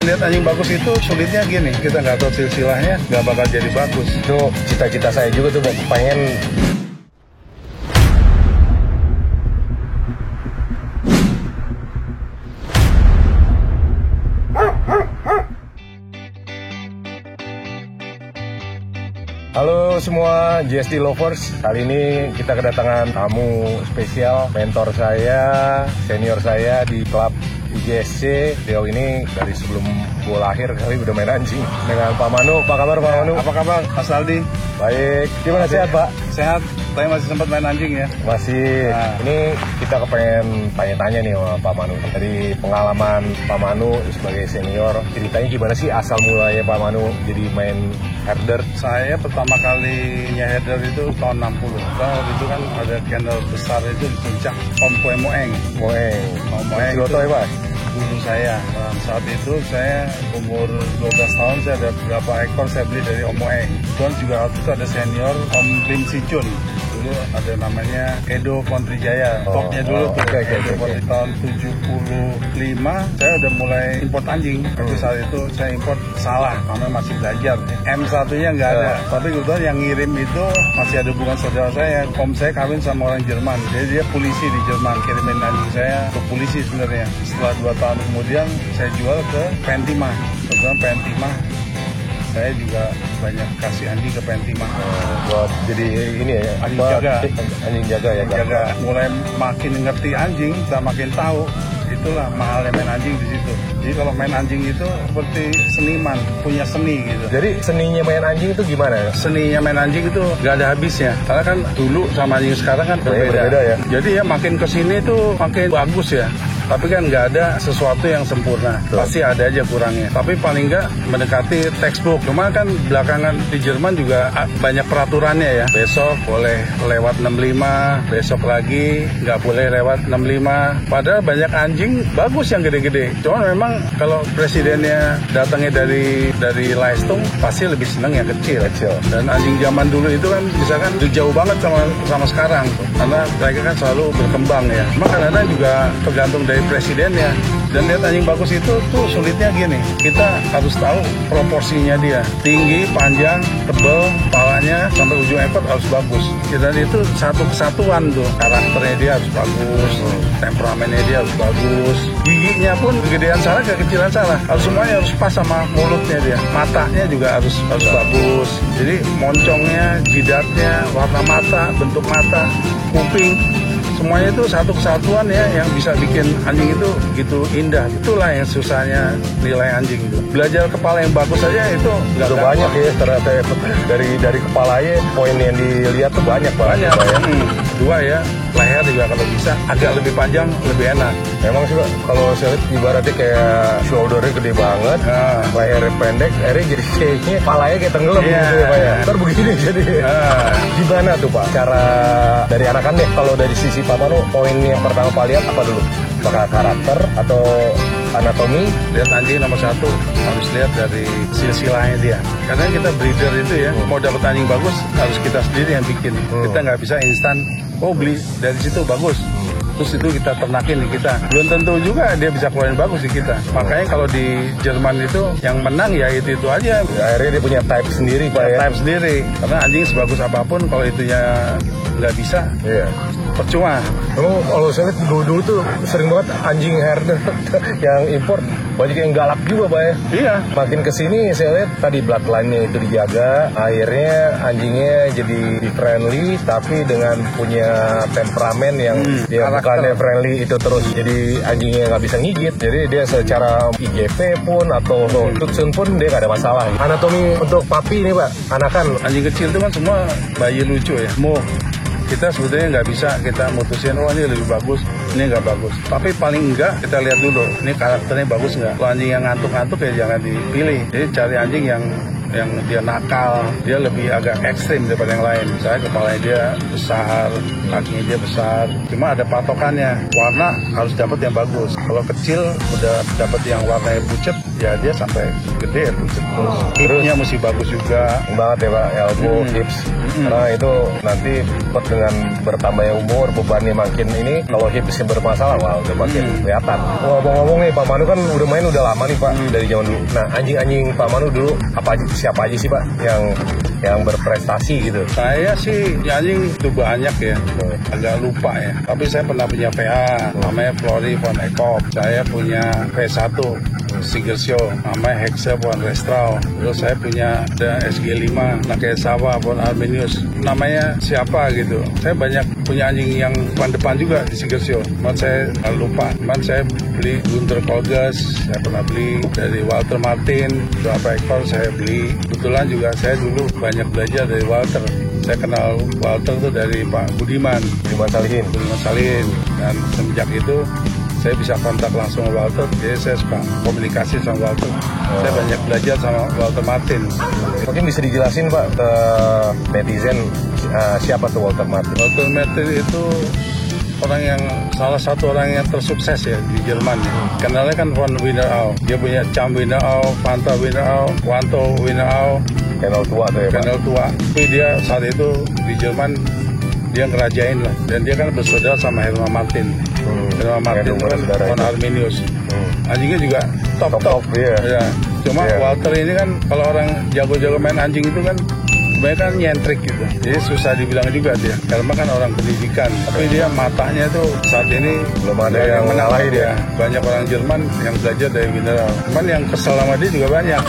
lihat anjing bagus itu sulitnya gini, kita nggak tahu silsilahnya, nggak bakal jadi bagus. Itu cita-cita saya juga tuh, pengen. Halo semua JSD lovers, kali ini kita kedatangan tamu spesial, mentor saya, senior saya di klub IGSC. Dia ini dari sebelum gue lahir kali udah main anjing dengan Pak Manu. Apa kabar Pak Manu? Apa kabar Mas Aldi? Baik, gimana sehat Pak? Sehat, tapi masih sempat main anjing ya? Masih. Ini kita kepengen tanya-tanya nih sama Pak Manu. Dari pengalaman Pak Manu sebagai senior, ceritanya gimana sih asal mulanya Pak Manu jadi main herder? Saya pertama kalinya herder itu tahun 60. Waktu itu kan ada kennel besar itu di puncak Om Kue Moeng. Moeng itu ya Pak? Guru saya. Saat itu saya umur 12 tahun, saya ada berapa ekor saya beli dari Om Moeng. Dan juga waktu itu ada senior Om Lim Sichun. Dulu ada namanya Edo Kontrijaya. Topnya dulu tuh. Okay. Tahun 75 saya udah mulai import anjing. Tapi saat itu saya import salah, namanya masih belajar. M1-nya nggak ada. Tapi kebetulan yang ngirim itu masih ada hubungan saudara saya. Om saya kawin sama orang Jerman. Jadi dia polisi di Jerman, kirimin anjing saya ke polisi sebenarnya. Setelah 2 tahun kemudian saya jual ke Pentimah. Kebetulan Pentimah saya juga banyak kasih anjing ke Pentimah. Buat jadi ini ya, anjing jaga ya. Jaga. Mulai makin ngerti anjing, kita makin tahu. Itulah mahalnya main anjing di situ. Jadi kalau main anjing itu seperti seniman, punya seni gitu. Jadi seninya main anjing itu gimana? Seninya main anjing itu nggak ada habisnya. Karena kan dulu sama anjing sekarang kan berbeda ya. Jadi ya makin kesini tuh makin bagus ya. Tapi kan nggak ada sesuatu yang sempurna. Pasti ada aja kurangnya. Tapi paling nggak mendekati textbook. Cuma kan belakangan di Jerman juga banyak peraturannya ya. Besok boleh lewat 65, besok lagi nggak boleh lewat 65. Padahal banyak anjing bagus yang gede-gede. Cuma memang kalau presidennya datangnya dari Leistung, pasti lebih seneng yang kecil. Dan anjing zaman dulu itu kan misalkan jauh banget sama sekarang. Karena mereka kan selalu berkembang ya. Cuma kadang-kadang juga tergantung dari presidennya. Dan lihat anjing bagus itu tuh sulitnya gini, kita harus tahu proporsinya dia, tinggi, panjang, tebal, kepalanya sampai ujung ekor harus bagus. Dan itu satu kesatuan tuh, karakternya dia harus bagus, temperamennya dia harus bagus, giginya pun kegedean salah, kekecilan salah, harus semuanya harus pas sama mulutnya dia, matanya juga harus bagus. Jadi moncongnya, jidatnya, warna mata, bentuk mata, kuping, semuanya itu satu kesatuan ya yang bisa bikin anjing itu gitu indah. Itulah yang susahnya nilai anjing itu. Belajar kepala yang bagus saja itu nggak banyak ya ternyata dari kepalanya poin yang dilihat tuh banyak. Kedua ya, leher juga kalau bisa agak lebih panjang lebih enak. Memang sih Pak, kalau saya lihat ibaratnya kayak shouldernya gede banget, lehernya pendek, akhirnya jadi kayaknya kepalanya kayak tenggelam gitu ya Pak ya. Ntar begini jadi. Gimana tuh Pak cara dari anakan deh, kalau dari sisi Pak Manu, poin yang pertama Pak lihat apa dulu? Apakah karakter atau anatomi? Lihat anjing nomor 1 harus lihat dari silsilahnya dia. Karena kita breeder itu ya, mau dapat anjing bagus harus kita sendiri yang bikin. Kita nggak bisa instan, beli dari situ bagus. Terus itu kita ternakin di kita. Belum tentu juga dia bisa keluarin bagus di kita. Makanya kalau di Jerman itu yang menang ya itu aja. Akhirnya dia punya type sendiri Pak ya. Type sendiri. Karena anjing sebagus apapun kalau itunya nggak bisa, percuma. Kalau saya lihat dulu tuh sering banget anjing herder yang import banyak yang galak juga Pak ya. Iya. Makin kesini saya lihat tadi bloodline-nya itu dijaga, akhirnya anjingnya jadi friendly tapi dengan punya temperamen yang dia bukannya friendly itu terus jadi anjingnya nggak bisa ngigit. Jadi dia secara IGP pun atau tutsun pun dia nggak ada masalah. Anatomi untuk papi nih Pak, anakan anjing kecil itu kan semua bayi lucu ya. Kita sebetulnya nggak bisa kita mutusin, ini lebih bagus, ini nggak bagus. Tapi paling enggak kita lihat dulu, ini karakternya bagus nggak. Kalau anjing yang ngantuk-ngantuk ya jangan dipilih. Jadi cari anjing yang dia nakal, dia lebih agak ekstrim daripada yang lain. Misalnya kepalanya dia besar, kakinya dia besar. Cuma ada patokannya, warna harus dapat yang bagus. Kalau kecil udah dapat yang warnanya pucet, ya dia sampai gede terus hipnya mesti bagus juga banget ya Pak, elbow, hips. Karena itu nanti dengan bertambahnya umur, bebannya makin ini, kalau hipsnya bermasalah, wah udah makin kelihatan. Ngomong-ngomong nih, Pak Manu kan udah lama nih Pak, dari zaman dulu. Nah, anjing-anjing Pak Manu dulu siapa aja sih Pak yang berprestasi gitu? Saya sih anjing itu banyak ya, agak lupa ya. Tapi saya pernah punya PA, namanya Flory von Eckhoff. Saya punya V1, Sigershow, namanya Hexe von Restrau. Terus saya punya ada SG5, Nakesawa von Arminius. Namanya siapa gitu. Saya banyak punya anjing yang depan juga di Sigershow. Cuman saya lupa. Cuman saya beli Gunter Kolges, saya pernah beli dari Walter Martin, beberapa ekor saya beli. Kebetulan juga saya dulu banyak belajar dari Walter. Saya kenal Walter itu dari Pak Budiman Salihin. Dan semenjak itu saya bisa kontak langsung sama Walter, jadi saya suka komunikasi sama Walter. Saya banyak belajar sama Walter Martin. Mungkin bisa dijelasin Pak ke netizen siapa tuh Walter Martin? Walter Martin itu salah satu orang yang tersukses ya di Jerman. Kenalnya kan von Wienerau. Dia punya Cham Wienerau, Panther Wienerau, Wanto Wienerau. Kennel tua tuh ya Pak? Kennel tua. Tapi dia saat itu di Jerman dia ngerajain lah. Dan dia kan bersaudara sama Herman Martin. Herman Martin kan von Arminius. Anjingnya juga top. Ya. Cuma Walter ini kan kalau orang jago-jago main anjing itu kan kebanyakan nyentrik gitu. Jadi susah dibilang juga dia. Karena kan orang pendidikan. Tapi dia matanya tuh saat ini belum ada yang mengalami dia. Banyak orang Jerman yang belajar dari Wienerau. Cuman yang kesel sama dia juga banyak.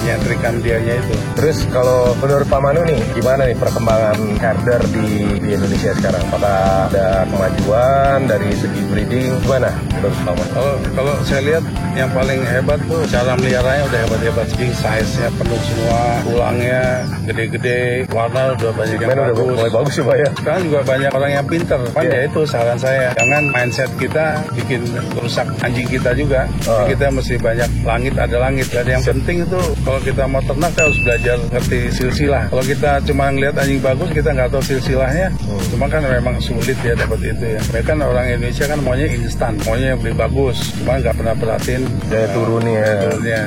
Nyentrikan dianya itu. Terus kalau menurut Pak Manu nih, gimana nih perkembangan herder di Indonesia sekarang? Apakah ada kemajuan dari segi breeding? Gimana menurut Pak Manu? Kalau saya lihat yang paling hebat tuh cara meliharanya udah hebat-hebat. Jadi size-nya penuh semua, tulangnya gede-gede, warna udah banyak yang bagus. Mulai bagus sih Pak ya. Sekarang juga banyak orang yang pinter. Ya itu saran saya. Jangan mindset kita bikin rusak anjing kita juga. Kita mesti banyak langit ada langit. Dan yang penting itu kalau kita mau ternak kita harus belajar ngerti silsilah. Kalau kita cuma ngelihat anjing bagus kita nggak tahu silsilahnya, cuma kan memang sulit ya dapat itu ya. Mereka kan orang Indonesia kan maunya instan, maunya yang beli bagus, cuma nggak pernah perhatiin daya turunnya.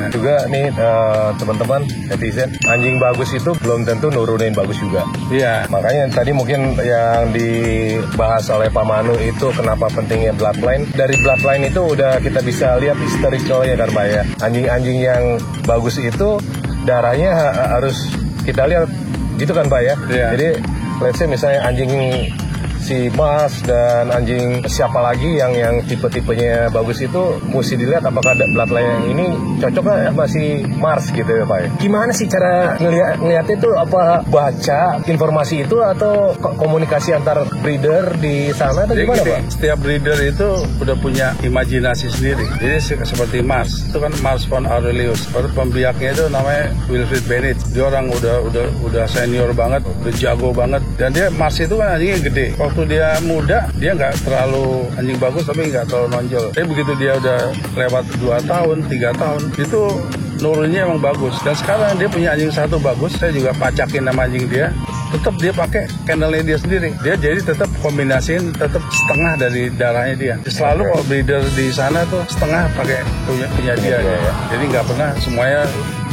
Juga nih teman-teman netizen, anjing bagus itu belum tentu nurunin bagus juga. Iya. Makanya tadi mungkin yang dibahas oleh Pak Manu itu kenapa pentingnya bloodline. Dari bloodline itu udah kita bisa lihat historicalnya kan Pak ya. Anjing-anjing yang bagus itu darahnya harus kita lihat gitu kan Pak ya. Yeah. Jadi let's say misalnya anjing si Mars dan anjing siapa lagi yang tipe-tipenya bagus itu mesti dilihat apakah ada bloodline yang ini cocok nggak masih Mars gitu ya Pak ya. Gimana sih cara ngeliatnya itu, apa baca informasi itu atau komunikasi antar breeder di sana atau gimana Pak? Setiap breeder itu udah punya imajinasi sendiri. Jadi seperti Mars, itu kan Mars von Aurelius. Baru pembiaknya itu namanya Wilfried Bennett. Dia orang udah senior banget, udah jago banget. Dan dia Mars itu kan anjingnya gede. Waktu dia muda, dia nggak terlalu anjing bagus tapi nggak terlalu nonjol. Tapi begitu dia udah lewat 2 tahun, 3 tahun, itu nurunnya emang bagus. Dan sekarang dia punya anjing satu bagus, saya juga pacakin nama anjing dia. Tetap dia pakai kennelnya dia sendiri. Dia jadi tetap kombinasiin tetap setengah dari darahnya dia. Selalu kalau breeder di sana tuh setengah pakai punya dia. Jadi nggak pernah semuanya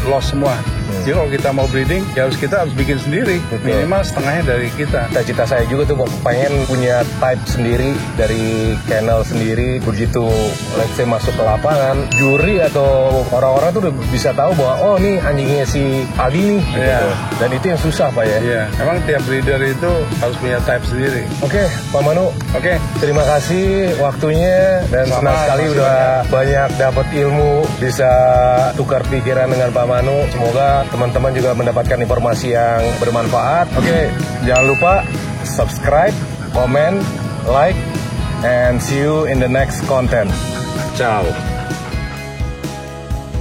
loss semua. Jadi kalau kita mau breeding, ya kita harus bikin sendiri. Minimal setengahnya dari kita. Cita-cita saya juga tuh pengen punya type sendiri dari kennel sendiri. Begitu let's say masuk ke lapangan, juri atau orang-orang tuh udah bisa tahu bahwa oh nih anjingnya si Aldi nih gitu. Dan itu yang susah Pak ya. Iya, emang tiap breeder itu harus punya type sendiri. Oke, Pak Manu. Oke. Terima kasih waktunya dan senang sekali udah banyak dapat ilmu, bisa tukar pikiran dengan Pak Manu. Semoga teman-teman juga mendapatkan informasi yang bermanfaat. Oke, jangan lupa subscribe, comment, like, and see you in the next content. Ciao.